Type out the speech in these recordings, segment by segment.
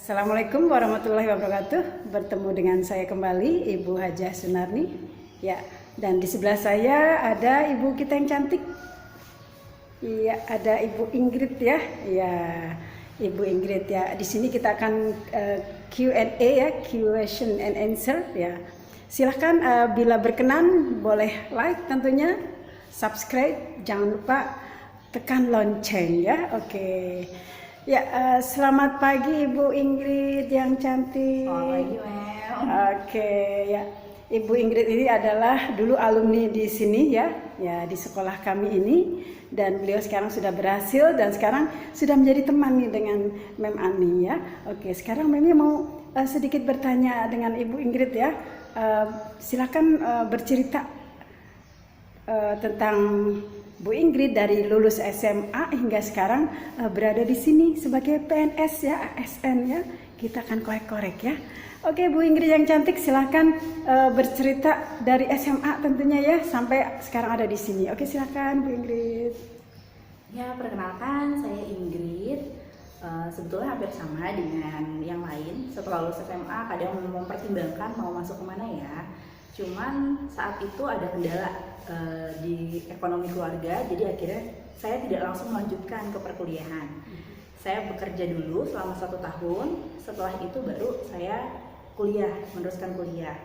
Assalamualaikum warahmatullahi wabarakatuh. Bertemu dengan saya kembali, Ibu Hajah Sunarni. Ya, dan di sebelah saya ada ibu kita yang cantik. Iya, ada Ibu Ingrid ya. Ya, Ibu Ingrid ya. Di sini kita akan Q&A ya, question and answer ya. Silahkan bila berkenan boleh like tentunya, subscribe, jangan lupa tekan lonceng ya. Oke. Ya, selamat pagi Ibu Ingrid yang cantik. Selamat pagi, Mel. Oke, ya. Ibu Ingrid ini adalah dulu alumni di sini ya, di sekolah kami ini, dan beliau sekarang sudah berhasil dan sekarang sudah menjadi teman nih dengan Mem Ani ya. Oke, sekarang Memnya mau sedikit bertanya dengan Ibu Ingrid ya. Silakan bercerita tentang Bu Ingrid dari lulus SMA hingga sekarang berada di sini sebagai PNS ya, ASN ya. Kita akan korek-korek ya. Oke, Bu Ingrid yang cantik, silahkan bercerita dari SMA tentunya ya sampai sekarang ada di sini. Oke, silahkan Bu Ingrid. Ya, perkenalkan saya Ingrid. Sebetulnya hampir sama dengan yang lain. Setelah lulus SMA kadang mempertimbangkan mau masuk kemana ya. Cuman saat itu ada kendala di ekonomi keluarga, jadi akhirnya saya tidak langsung melanjutkan ke perkuliahan. Saya bekerja dulu selama 1 tahun, setelah itu baru saya kuliah, meneruskan kuliah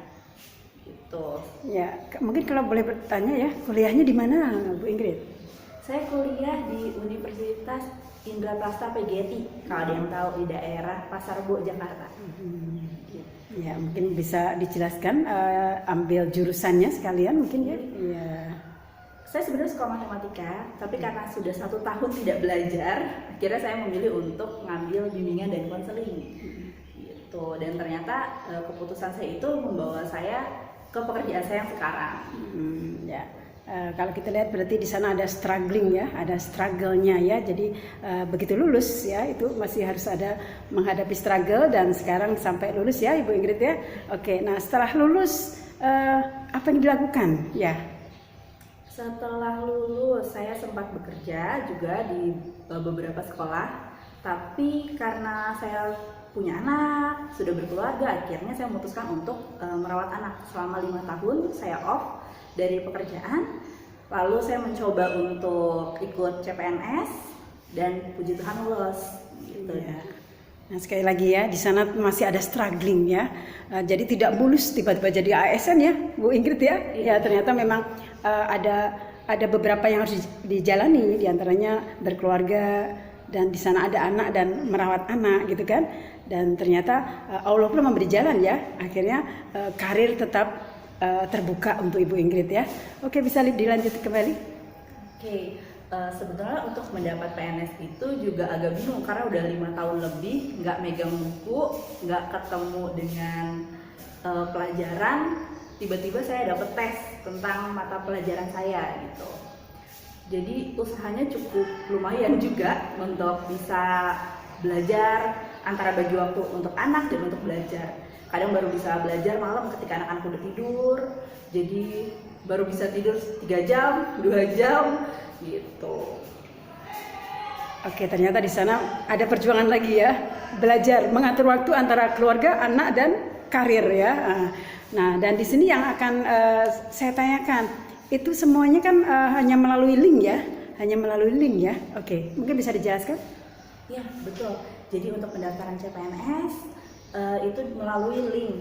gitu. Ya, mungkin kalau boleh bertanya ya, kuliahnya di mana Bu Ingrid? Saya kuliah di Universitas Indraprasta PGRI, kalau ada yang tahu, di daerah Pasar Rebo, Jakarta. Ya, mungkin bisa dijelaskan ambil jurusannya sekalian mungkin ya. Iya. Saya sebenarnya suka matematika, tapi karena sudah 1 tahun tidak belajar, akhirnya saya memilih untuk ngambil bimbingan dan konseling. Gitu. Dan ternyata keputusan saya itu membawa saya ke pekerjaan saya yang sekarang. Ya. Kalau kita lihat berarti di sana ada struggling ya, ada struggle-nya ya. Jadi begitu lulus ya itu masih harus ada menghadapi struggle dan sekarang sampai lulus ya Ibu Ingrid ya. Oke, nah setelah lulus apa yang dilakukan ya? Setelah lulus saya sempat bekerja juga di beberapa sekolah, tapi karena saya punya anak, sudah berkeluarga, akhirnya saya memutuskan untuk merawat anak. Selama 5 tahun saya off dari pekerjaan, lalu saya mencoba untuk ikut CPNS dan puji Tuhan lulus gitu. Ya. Nah sekali lagi ya, di sana masih ada struggling ya, jadi tidak mulus tiba-tiba jadi ASN ya Bu Ingrid ya. Ya ternyata memang ada beberapa yang harus dijalani, diantaranya berkeluarga dan di sana ada anak dan merawat anak gitu kan. Dan ternyata Allah pun memberi jalan ya, akhirnya karir tetap terbuka untuk Ibu Ingrid ya. Oke, bisa dilanjut kembali. Oke, sebetulnya untuk mendapat PNS itu juga agak bingung karena udah 5 tahun lebih nggak megang buku, nggak ketemu dengan pelajaran. Tiba-tiba saya dapat tes tentang mata pelajaran saya gitu. Jadi usahanya cukup lumayan juga untuk bisa belajar antara bagi waktu untuk anak dan untuk belajar. Kadang baru bisa belajar malam ketika anak-anak udah tidur, jadi baru bisa tidur 3 jam, 2 jam gitu. Oke, ternyata di sana ada perjuangan lagi ya, belajar mengatur waktu antara keluarga, anak dan karir ya. Nah, dan di sini yang akan saya tanyakan, itu semuanya kan hanya melalui link ya, Oke, mungkin bisa dijelaskan? Ya, betul. Jadi untuk pendaftaran CPNS itu melalui link.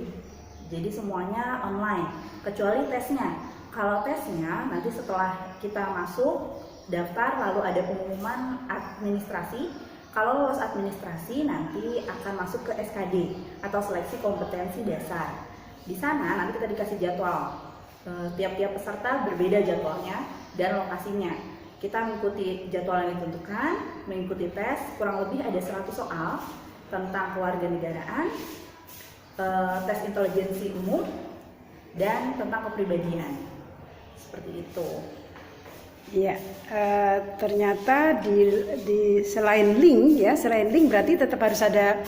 Jadi semuanya online, kecuali tesnya. Kalau tesnya nanti setelah kita masuk daftar lalu ada pengumuman administrasi. Kalau lolos administrasi nanti akan masuk ke SKD atau seleksi kompetensi dasar. Di sana nanti kita dikasih jadwal. Tiap-tiap peserta berbeda jadwalnya dan lokasinya. Kita mengikuti jadwal yang ditentukan, mengikuti tes, kurang lebih ada 100 soal tentang kewarganegaraan, tes intelijensi umum, dan tentang kepribadian. Seperti itu. Iya, ternyata di selain link berarti tetap harus ada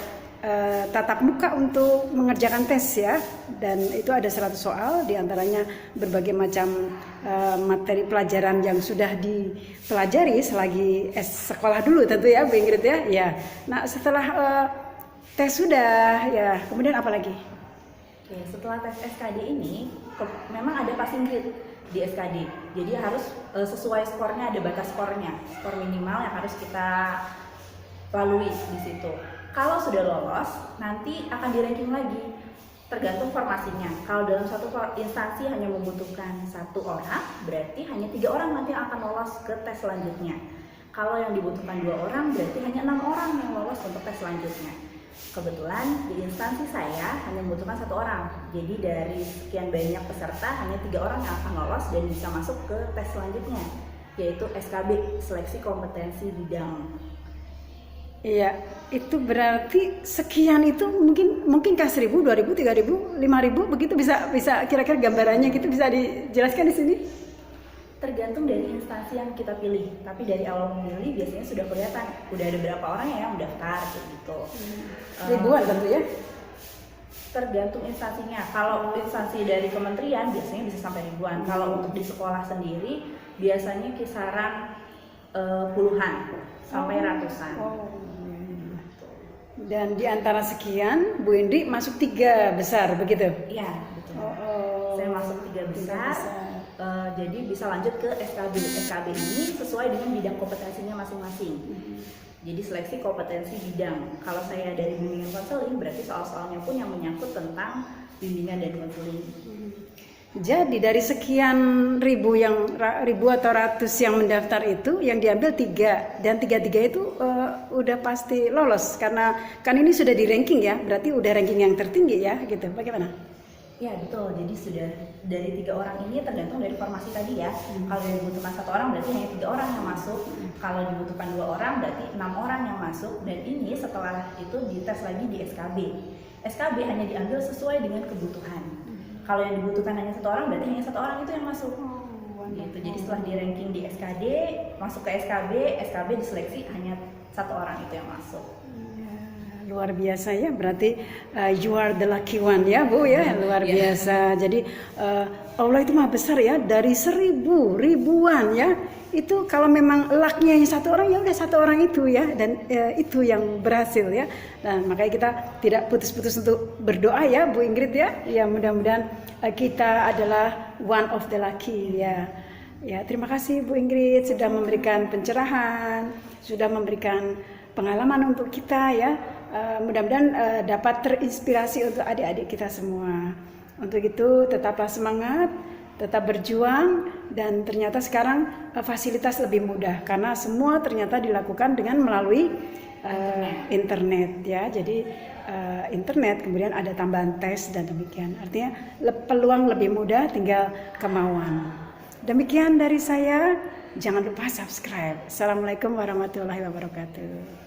tatap muka untuk mengerjakan tes ya, dan itu ada 100 soal, diantaranya berbagai macam materi pelajaran yang sudah dipelajari selagi sekolah dulu tentu ya Bu Ingrid ya. Ya. Nah setelah tes sudah ya, kemudian apa lagi? Oke, setelah tes SKD ini memang ada passing grade di SKD. Jadi harus sesuai skornya, ada batas skornya, skor minimal yang harus kita lalui di situ. Kalau sudah lolos, nanti akan di ranking lagi, tergantung formasinya. Kalau dalam satu instansi hanya membutuhkan 1 orang, berarti hanya 3 orang nanti yang akan lolos ke tes selanjutnya. Kalau yang dibutuhkan 2 orang, berarti hanya 6 orang yang lolos untuk tes selanjutnya. Kebetulan di instansi saya hanya membutuhkan 1 orang. Jadi dari sekian banyak peserta hanya 3 orang yang akan lolos dan bisa masuk ke tes selanjutnya, yaitu SKB, seleksi kompetensi bidang. Iya, itu berarti sekian itu mungkin 1.000, 2.000, 3.000, 5.000 begitu, bisa kira-kira gambarannya gitu bisa dijelaskan di sini? Tergantung dari instansi yang kita pilih, tapi dari awal memilih biasanya sudah kelihatan udah ada berapa orang yang mendaftar gitu. Ribuan tentu ya? Tergantung instansinya. Kalau instansi dari kementerian biasanya bisa sampai ribuan. Kalau untuk di sekolah sendiri biasanya kisaran puluhan sampai ratusan. Dan di antara sekian, Bu Indri masuk 3 besar begitu? Iya, betul. Saya masuk 3 besar. Jadi bisa lanjut ke SKB. SKB ini sesuai dengan bidang kompetensinya masing-masing. Jadi seleksi kompetensi bidang. Kalau saya dari bimbingan konseling, berarti soal-soalnya pun yang menyangkut tentang bimbingan dan konseling. Jadi dari sekian ribu atau ratus yang mendaftar itu, yang diambil 3 dan 3 itu udah pasti lolos karena kan ini sudah di ranking ya, berarti udah ranking yang tertinggi ya, gitu. Bagaimana? Ya betul, jadi sudah dari 3 orang ini tergantung dari formasi tadi ya. Kalau dibutuhkan 1 orang berarti hanya 3 orang yang masuk. Kalau dibutuhkan 2 orang berarti 6 orang yang masuk. Dan ini setelah itu dites lagi di SKB. SKB hanya diambil sesuai dengan kebutuhan. Kalau yang dibutuhkan hanya 1 orang berarti hanya 1 orang itu yang masuk. Gitu. Jadi setelah di ranking di SKD, masuk ke SKB diseleksi hanya 1 orang itu yang masuk. Luar biasa ya, berarti you are the lucky one ya Bu ya, luar biasa. Jadi Allah itu maha besar ya, dari 1.000 ribuan ya, itu kalau memang lucknya yang 1 orang ya udah 1 orang itu ya, dan itu yang berhasil ya. Dan makanya kita tidak putus-putus untuk berdoa ya Bu Ingrid ya, ya mudah-mudahan kita adalah one of the lucky ya. Ya terima kasih Bu Ingrid sudah memberikan pencerahan, sudah memberikan pengalaman untuk kita ya. Mudah-mudahan dapat terinspirasi untuk adik-adik kita semua. Untuk itu tetaplah semangat, tetap berjuang, dan ternyata sekarang fasilitas lebih mudah karena semua ternyata dilakukan dengan melalui internet ya. Jadi internet kemudian ada tambahan tes dan demikian. Artinya peluang lebih mudah, tinggal kemauan. Demikian dari saya. Jangan lupa subscribe. Assalamualaikum warahmatullahi wabarakatuh.